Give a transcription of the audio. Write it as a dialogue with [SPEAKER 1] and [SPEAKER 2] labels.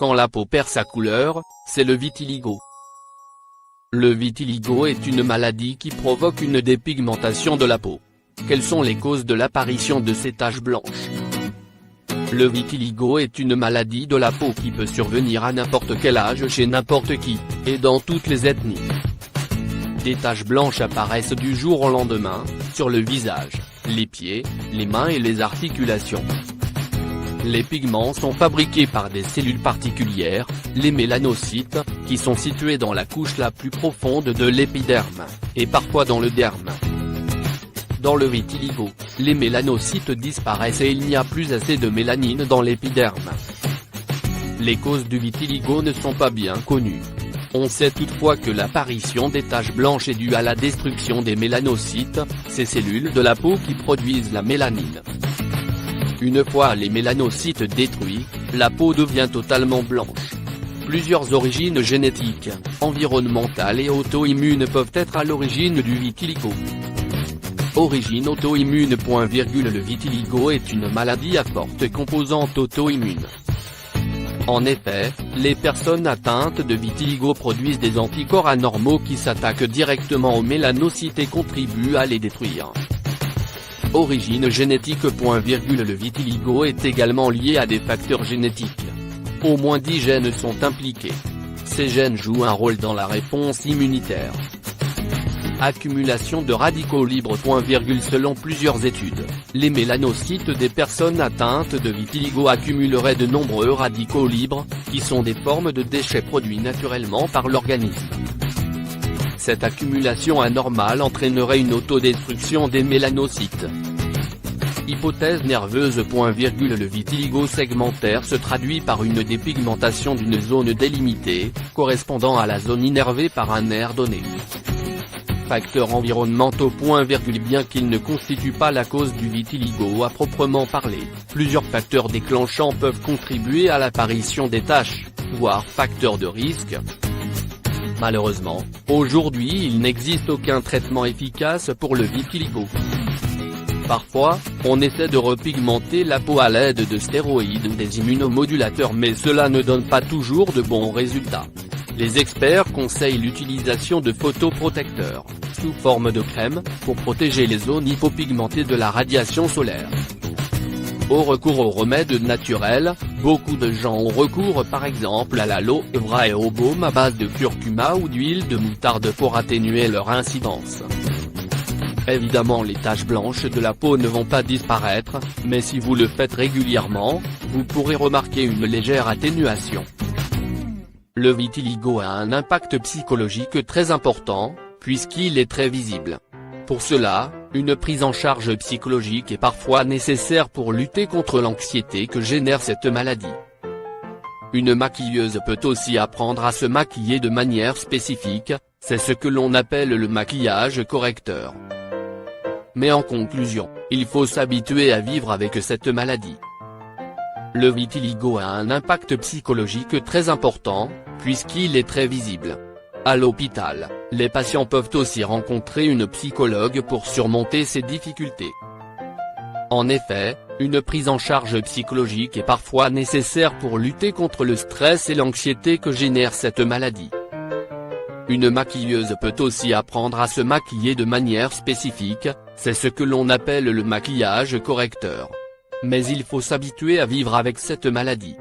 [SPEAKER 1] Quand la peau perd sa couleur, c'est le vitiligo. Le vitiligo est une maladie qui provoque une dépigmentation de la peau. Quelles sont les causes de l'apparition de ces taches blanches? Le vitiligo est une maladie de la peau qui peut survenir à n'importe quel âge chez n'importe qui, et dans toutes les ethnies. Des taches blanches apparaissent du jour au lendemain, sur le visage, les pieds, les mains et les articulations. Les pigments sont fabriqués par des cellules particulières, les mélanocytes, qui sont situés dans la couche la plus profonde de l'épiderme, et parfois dans le derme. Dans le vitiligo, les mélanocytes disparaissent et il n'y a plus assez de mélanine dans l'épiderme. Les causes du vitiligo ne sont pas bien connues. On sait toutefois que l'apparition des taches blanches est due à la destruction des mélanocytes, ces cellules de la peau qui produisent la mélanine. Une fois les mélanocytes détruits, la peau devient totalement blanche. Plusieurs origines génétiques, environnementales et auto-immunes peuvent être à l'origine du vitiligo. Origine auto-immune. Le vitiligo est une maladie à forte composante auto-immune. En effet, les personnes atteintes de vitiligo produisent des anticorps anormaux qui s'attaquent directement aux mélanocytes et contribuent à les détruire. Origine génétique. Le vitiligo est également lié à des facteurs génétiques. Au moins 10 gènes sont impliqués. Ces gènes jouent un rôle dans la réponse immunitaire. Accumulation de radicaux libres. Selon plusieurs études, les mélanocytes des personnes atteintes de vitiligo accumuleraient de nombreux radicaux libres, qui sont des formes de déchets produits naturellement par l'organisme. Cette accumulation anormale entraînerait une autodestruction des mélanocytes. Hypothèse nerveuse. Le vitiligo segmentaire se traduit par une dépigmentation d'une zone délimitée, correspondant à la zone innervée par un nerf donné. Facteurs environnementaux. Bien qu'ils ne constituent pas la cause du vitiligo à proprement parler, plusieurs facteurs déclenchants peuvent contribuer à l'apparition des taches, voire facteurs de risque. Malheureusement, aujourd'hui il n'existe aucun traitement efficace pour le vitiligo. Parfois, on essaie de repigmenter la peau à l'aide de stéroïdes ou des immunomodulateurs mais cela ne donne pas toujours de bons résultats. Les experts conseillent l'utilisation de photoprotecteurs, sous forme de crème, pour protéger les zones hypopigmentées de la radiation solaire. Au recours aux remèdes naturels, beaucoup de gens ont recours par exemple à l'aloe vera et au baume à base de curcuma ou d'huile de moutarde pour atténuer leur incidence. Évidemment les taches blanches de la peau ne vont pas disparaître, mais si vous le faites régulièrement, vous pourrez remarquer une légère atténuation. Le vitiligo a un impact psychologique très important, puisqu'il est très visible. Pour cela, une prise en charge psychologique est parfois nécessaire pour lutter contre l'anxiété que génère cette maladie. Une maquilleuse peut aussi apprendre à se maquiller de manière spécifique, c'est ce que l'on appelle le maquillage correcteur. Mais en conclusion, il faut s'habituer à vivre avec cette maladie. Le vitiligo a un impact psychologique très important, puisqu'il est très visible. À l'hôpital, les patients peuvent aussi rencontrer une psychologue pour surmonter ces difficultés. En effet, une prise en charge psychologique est parfois nécessaire pour lutter contre le stress et l'anxiété que génère cette maladie. Une maquilleuse peut aussi apprendre à se maquiller de manière spécifique, c'est ce que l'on appelle le maquillage correcteur. Mais il faut s'habituer à vivre avec cette maladie.